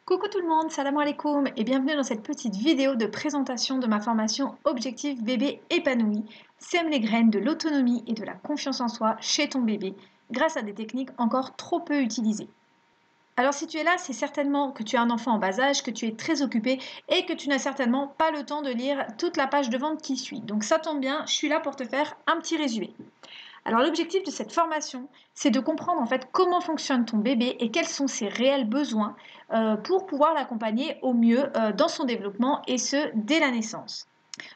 Coucou tout le monde, salam alaikum et bienvenue dans cette petite vidéo de présentation de ma formation Objectif bébé épanoui. Sème les graines de l'autonomie et de la confiance en soi chez ton bébé grâce à des techniques encore trop peu utilisées. Alors si tu es là, c'est certainement que tu as un enfant en bas âge, que tu es très occupé et que tu n'as certainement pas le temps de lire toute la page de vente qui suit. Donc ça tombe bien, je suis là pour te faire un petit résumé. Alors l'objectif de cette formation, c'est de comprendre en fait comment fonctionne ton bébé et quels sont ses réels besoins pour pouvoir l'accompagner au mieux dans son développement et ce dès la naissance.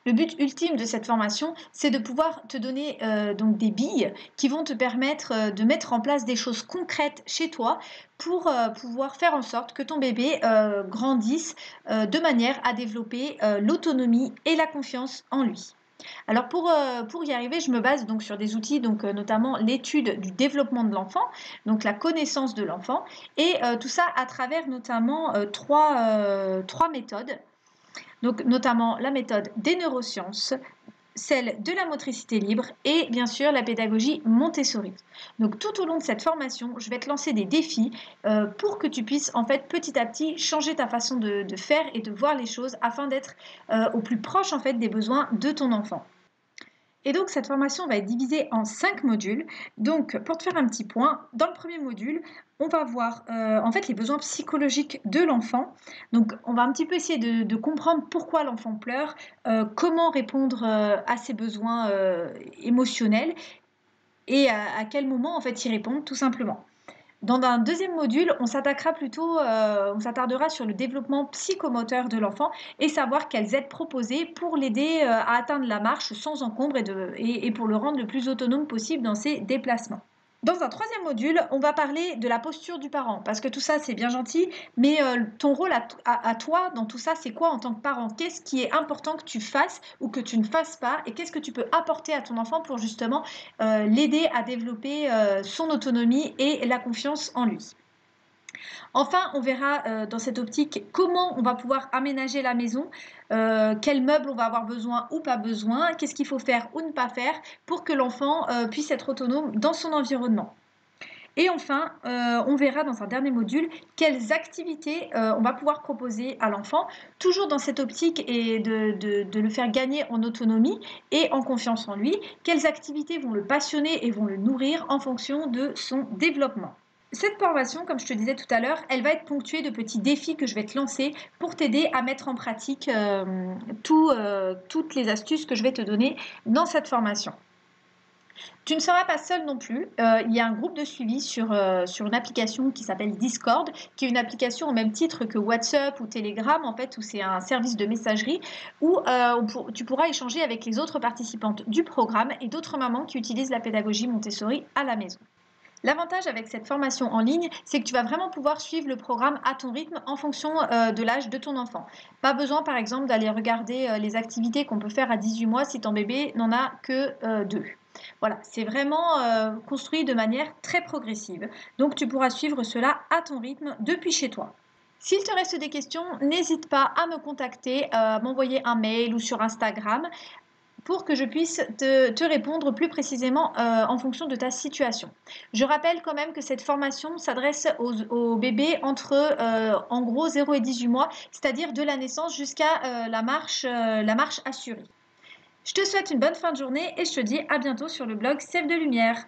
Le but ultime de cette formation, c'est de pouvoir te donner donc des billes qui vont te permettre de mettre en place des choses concrètes chez toi pour pouvoir faire en sorte que ton bébé grandisse de manière à développer l'autonomie et la confiance en lui. Alors pour y arriver, je me base donc sur des outils, donc notamment l'étude du développement de l'enfant, donc la connaissance de l'enfant, et tout ça à travers notamment trois méthodes, donc notamment la méthode des neurosciences, celle de la motricité libre et bien sûr la pédagogie Montessori. Donc tout au long de cette formation, je vais te lancer des défis pour que tu puisses en fait petit à petit changer ta façon de faire et de voir les choses afin d'être au plus proche en fait des besoins de ton enfant. Et donc, cette formation va être divisée en 5 modules. Donc, pour te faire un petit point, dans le premier module, on va voir en fait les besoins psychologiques de l'enfant. Donc, on va un petit peu essayer de comprendre pourquoi l'enfant pleure, comment répondre à ses besoins émotionnels et à quel moment en fait y répondre tout simplement. Dans un deuxième module, on s'attardera sur le développement psychomoteur de l'enfant et savoir quelles aides proposer pour l'aider à atteindre la marche sans encombre et pour le rendre le plus autonome possible dans ses déplacements. Dans un troisième module, on va parler de la posture du parent, parce que tout ça c'est bien gentil, mais ton rôle à toi dans tout ça, c'est quoi en tant que parent? Qu'est-ce qui est important que tu fasses ou que tu ne fasses pas? Et qu'est-ce que tu peux apporter à ton enfant pour justement l'aider à développer son autonomie et la confiance en lui? Enfin, on verra dans cette optique comment on va pouvoir aménager la maison, quels meubles on va avoir besoin ou pas besoin, qu'est-ce qu'il faut faire ou ne pas faire pour que l'enfant puisse être autonome dans son environnement. Et enfin, on verra dans un dernier module quelles activités on va pouvoir proposer à l'enfant, toujours dans cette optique et de le faire gagner en autonomie et en confiance en lui, quelles activités vont le passionner et vont le nourrir en fonction de son développement. Cette formation, comme je te disais tout à l'heure, elle va être ponctuée de petits défis que je vais te lancer pour t'aider à mettre en pratique toutes les astuces que je vais te donner dans cette formation. Tu ne seras pas seul non plus. Il y a un groupe de suivi sur une application qui s'appelle Discord, qui est une application au même titre que WhatsApp ou Telegram, en fait, où c'est un service de messagerie où tu pourras échanger avec les autres participantes du programme et d'autres mamans qui utilisent la pédagogie Montessori à la maison. L'avantage avec cette formation en ligne, c'est que tu vas vraiment pouvoir suivre le programme à ton rythme en fonction de l'âge de ton enfant. Pas besoin, par exemple, d'aller regarder les activités qu'on peut faire à 18 mois si ton bébé n'en a que 2. Voilà, c'est vraiment construit de manière très progressive. Donc, tu pourras suivre cela à ton rythme depuis chez toi. S'il te reste des questions, n'hésite pas à me contacter, à m'envoyer un mail ou sur Instagram pour que je puisse te répondre plus précisément en fonction de ta situation. Je rappelle quand même que cette formation s'adresse aux bébés entre en gros 0 et 18 mois, c'est-à-dire de la naissance jusqu'à la marche assurée. Je te souhaite une bonne fin de journée et je te dis à bientôt sur le blog Sève de Lumière.